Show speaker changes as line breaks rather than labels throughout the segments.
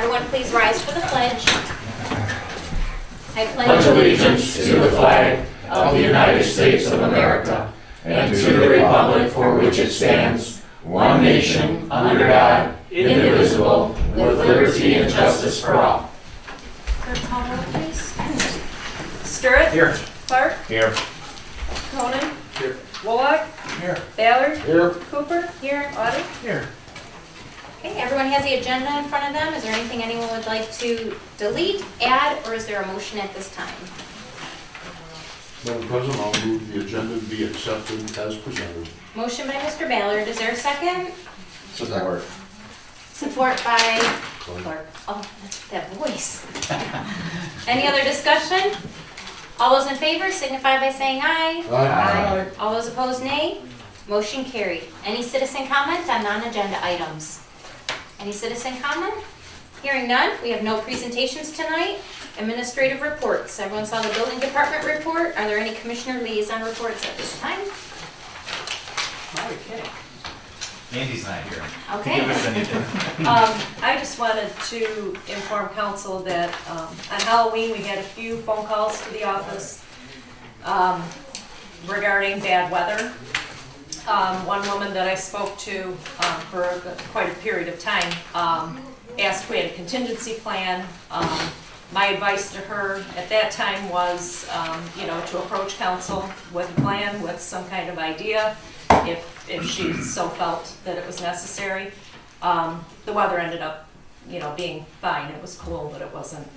Everyone please rise for the pledge. I
Pledge allegiance to the flag of the United States of America and to the republic for which it stands, one nation, under God, indivisible, with liberty and justice for all.
Clerk, call roll, please. Sturritt?
Here.
Clark?
Here.
Cronin?
Here.
Wolock?
Here.
Ballard?
Here.
Cooper? Here. Audrey?
Here.
Okay, everyone has the agenda in front of them. Is there anything anyone would like to delete, add, or is there a motion at this time?
Madam President, I'll move the agenda to be accepted as presented.
Motion by Mr. Ballard. Is there a second?
Support.
Support by Clark. Oh, that's that voice. Any other discussion? All those in favor signify by saying aye.
Aye.
All those opposed, nay. Motion carried. Any citizen comment on non-agenda items? Any citizen comment? Hearing none, we have no presentations tonight. Administrative reports. Everyone saw the building department report. Are there any commissioner liaison reports at this time?
Now you're kidding.
Andy's not here.
Okay.
Give us anything.
I just wanted to inform council that on Halloween, we had a few phone calls to the office regarding bad weather. One woman that I spoke to for quite a period of time asked if we had a contingency plan. My advice to her at that time was, to approach council with a plan, with some kind of idea, if she so felt that it was necessary. The weather ended up, being fine. It was cool, but it wasn't,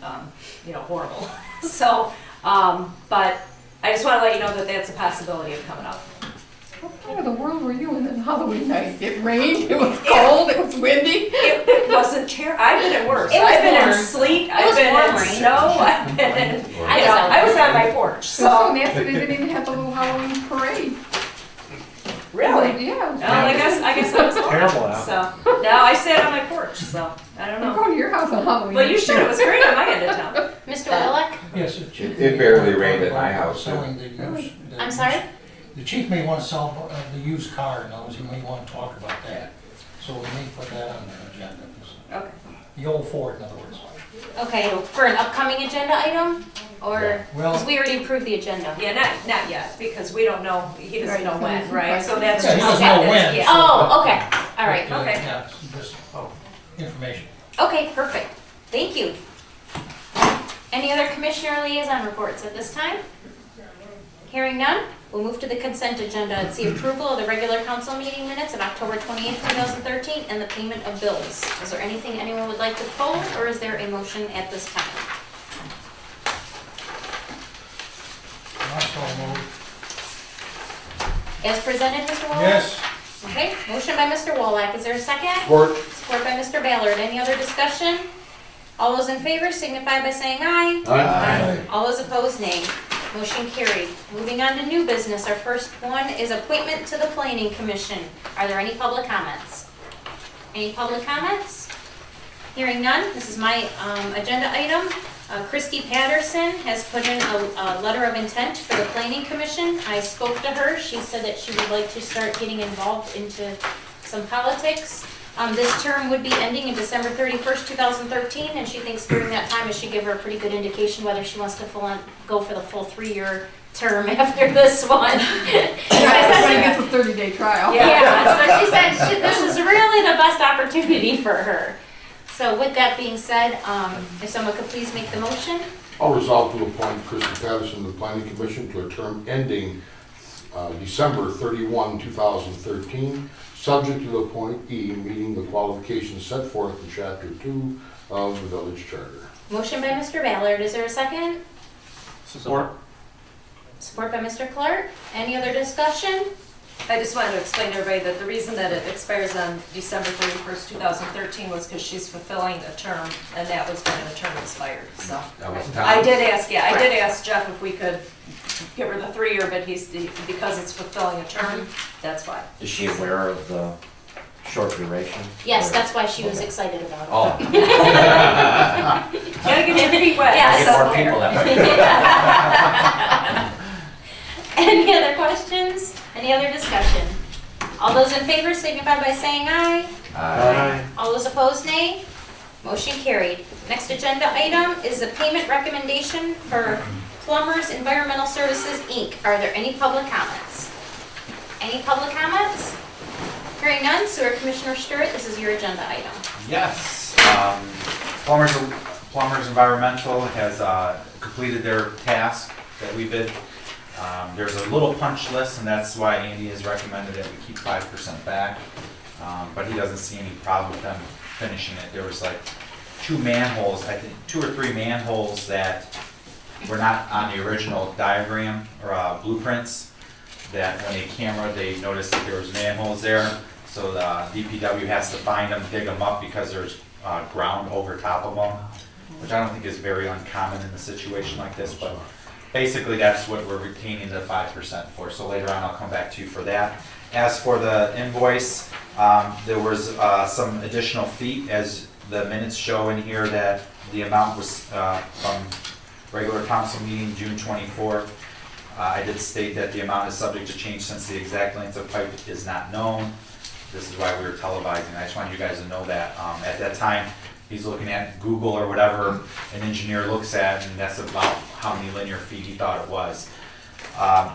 horrible. So, but I just want to let you know that that's a possibility of coming up.
What part of the world were you in on Halloween night? It rained, it was cold, it was windy.
It wasn't terrible. I've been in worse.
It was
I've been
warm.
in sleet.
It
I've
was
been
warm
in
rain.
snow. I've been in,
I
I was on my porch.
So
So
nasty they didn't even have the little Halloween parade.
really,
Yeah.
well, I guess I was
Terrible out.
So now I sat on my porch. So I don't
I'm
know.
going to your house on Halloween.
Well, you should. It was great on my end of town.
Mr. Willick?
Yes,
It barely rained at my house.
Selling the used.
I'm sorry?
The chief may want to sell the used car, in other words, he may want to talk about that. So we may put that on the agenda.
Okay.
The old Ford, in other words.
Okay, for an upcoming agenda item? Or,
Well-
because we already approved the agenda.
Yeah, not yet because we don't know. He doesn't
Right,
know
so
when,
it's-
right? So that's
Yeah, he
just
doesn't know when.
Yeah.
Oh, okay, all right.
But,
Okay.
Yeah, it's just information.
Okay, perfect. Thank you. Any other commissioner liaison reports at this time? Hearing none, we'll move to the consent agenda. It's the approval of the regular council meeting minutes of October 28th, 2013, and the payment of bills. Is there anything anyone would like to pull, or is there a motion at this time?
Also moved.
As presented, Mr. Wallach?
Yes.
Okay, motion by Mr. Wallach. Is there a second?
Support.
Support by Mr. Ballard. Any other discussion? All those in favor signify by saying aye.
Aye.
All those opposed, nay. Motion carried. Moving on to new business, our first one is appointment to the Planning Commission. Are there any public comments? Any public comments? Hearing none, this is my agenda item. Christy Patterson has put in a letter of intent for the Planning Commission. I spoke to her. She said that she would like to start getting involved into some politics. This term would be ending in December 31st, 2013, and she thinks during that time it should give her a pretty good indication whether she wants to go for the full 3-year term after this one.
Everybody gets a 30-day trial.
Yeah, so she said this is really the best opportunity for her. So with that being said, if someone could please make the motion.
I'll resolve to appoint Christy Patterson to the Planning Commission to a term ending December 31, 2013, subject to the appointee meeting the qualifications set forth in Chapter 2 of the Village Charter.
Motion by Mr. Ballard. Is there a second?
Support.
Support by Mr. Clark. Any other discussion?
I just wanted to explain to everybody that the reason that it expires on December 31st, 2013 was because she's fulfilling a term, and that was when the term expired, so.
That was
I
Tom.
did ask Jeff if we could give her the 3-year, but because it's fulfilling a term, that's why.
Is she aware of the short duration?
Yes,
Or-
that's why she was
Okay.
excited about it.
Oh.
Gotta get your feet wet.
Yes.
Get more people that way.
Any other questions? Any other discussion? All those in favor signify by saying aye.
Aye.
All those opposed, nay. Motion carried. Next agenda item is a payment recommendation for Plumbers Environmental Services, Inc. Are there any public comments? Any public comments? Hearing none, Sewer Commissioner Stewart, this is your agenda item.
Yes. Plumbers Environmental has completed their task that we bid. There's a little punch list, and that's why Andy has recommended that we keep 5% back. But he doesn't see any problem with them finishing it. There was like 2 manholes, I think 2 or 3 manholes that were not on the original diagram or blueprints, that when they camera, they noticed that there was manholes there. So the DPW has to find them, dig them up because there's ground over top of them, which I don't think is very uncommon in a situation like this, but basically that's what we're retaining the 5% for. So later on, I'll come back to you for that. As for the invoice, there was some additional feet, as the minutes show in here, that the amount was from regular council meeting, June 24th. I did state that the amount is subject to change since the exact length of pipe is not known. This is why we were televising. I just wanted you guys to know that. At that time, he's looking at Google or whatever an engineer looks at, and that's about how many linear feet he thought it was.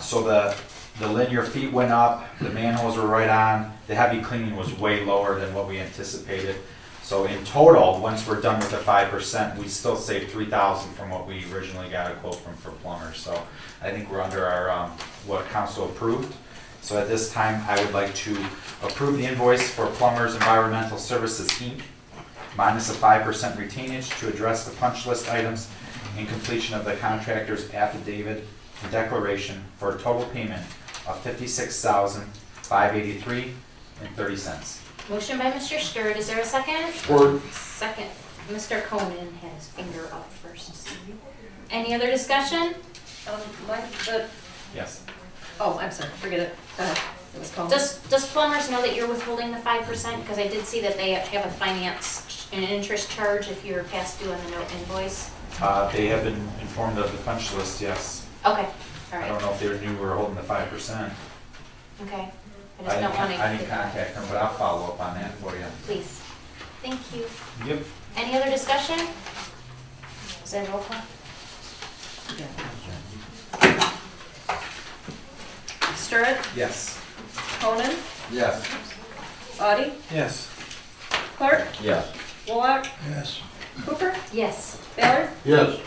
So the linear feet went up, the manholes were right on, the heavy cleaning was way lower than what we anticipated. So in total, once we're done with the 5%, we still saved $3,000 from what we originally got a quote from for plumbers. So I think we're under our, what council approved. So at this time, I would like to approve the invoice for Plumbers Environmental Services, Inc., minus a 5% retainage to address the punch list items and completion of the contractor's affidavit and declaration for a total payment of $56,583.30.
Motion by Mr. Stewart, is there a second?
Or
Second. Mr. Conan had his finger up first. Any other discussion?
Yes.
Oh, I'm sorry, forget it. It was called.
Does plumbers know that you're withholding the 5%? Because I did see that they have a finance and an interest charge if you're past due on the note invoice.
They have been informed of the punch list, yes.
Okay, all
I
right,
don't know if they knew we were holding the 5%.
okay. I just don't want to.
I didn't contact them, but I'll follow up on that for you.
Please. Thank you.
Yep.
Any other discussion? Is that a roll call?
Stewart,
Yes.
Conan,
Yes.
Audie,
Yes.
Clark,
Yes.
Wolock,
Yes.
Cooper,
Yes.
Ballard.
yes,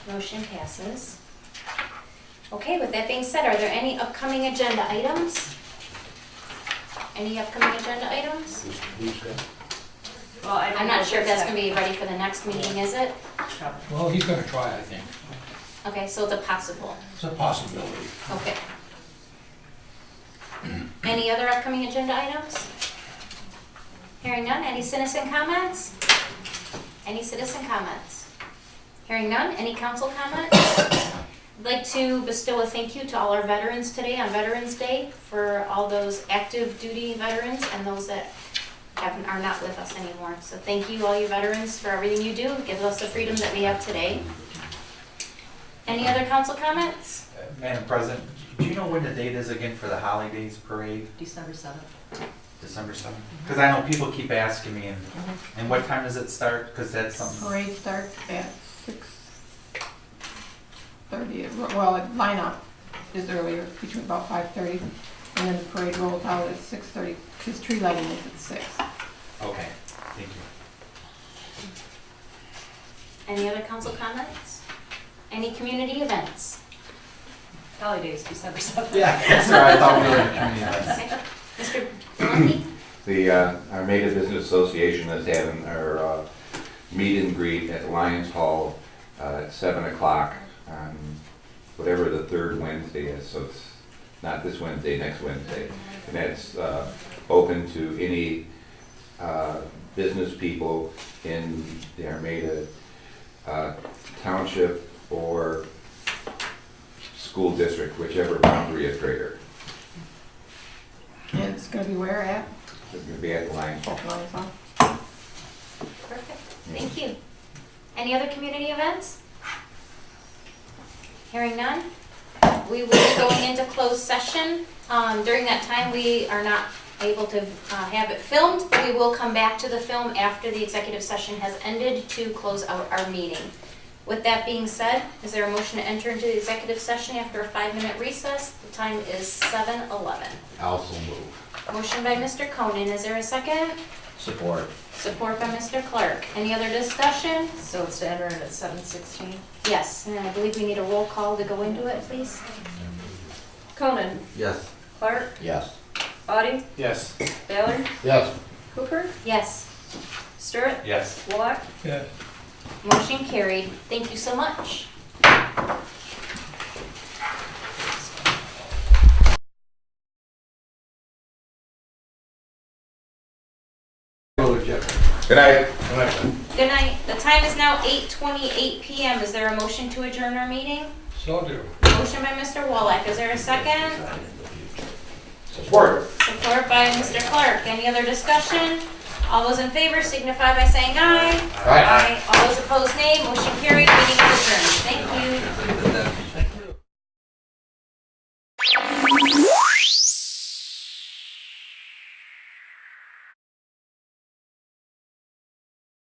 Motion passes. Okay, with that being said, are there any upcoming agenda items? Any upcoming agenda items?
Well, I don't
I'm
know
not sure if that's
that-
gonna be ready for the next meeting, is it?
Well, he's gonna try, I think.
Okay, so it's a possible.
It's a possibility.
Okay. Any other upcoming agenda items? Hearing none, any citizen comments? Any citizen comments? Hearing none, any council comments? I'd like to bestow a thank you to all our veterans today on Veterans Day, for all those active duty veterans and those that are not with us anymore. So thank you, all you veterans, for everything you do. It gives us the freedom that we have today. Any other council comments?
Madam President, do you know when the date is again for the holidays parade?
December 7th.
December 7th? Because I know people keep asking me, and what time does it start? Because that's something.
Parade starts at 6:30. Well, the lineup is earlier, between about 5:30, and then the parade rolls out at 6:30, because tree lighting is at 6.
Okay, thank you.
Any other council comments? Any community events?
Holidays, December 7th.
Yeah, that's right, I thought we were in community events.
Okay. Mr. Delaney?
The Armada Business Association is having our meet and greet at Lions Hall at 7 o'clock on whatever the third Wednesday is. So it's not this Wednesday, next Wednesday. And that's open to any business people in the Armada Township or school district, whichever boundary is greater.
And it's gonna be where at?
It's going to be at the Lions Hall.
Lions Hall.
Perfect, thank you. Any other community events? Hearing none, we will be going into closed session. During that time, we are not able to have it filmed. We will come back to the film after the executive session has ended to close out our meeting. With that being said, is there a motion to enter into the executive session after a 5-minute recess? The time is 7:11.
Also move.
Motion by Mr. Conan, is there a second?
Support.
Support by Mr. Clark. Any other discussion?
So it's to enter in at 7:16.
Yes, and I believe we need a roll call to go into it, please.
Conan,
Yes.
Clark,
Yes.
Audie,
Yes.
Baylor,
Yes.
Hooper,
Yes.
Stewart,
Yes.
Wallach.
Yeah.
Motion carried. Thank you so much.
Good night.
Good night. The time is now 8:28 p.m. Is there a motion to adjourn our meeting?
So do.
Motion by Mr. Wallach. Is there a second?
Support.
Support by Mr. Clark. Any other discussion? All those in favor signify by saying aye.
Aye.
All those opposed, nay. Motion carried. Meeting is adjourned. Thank you.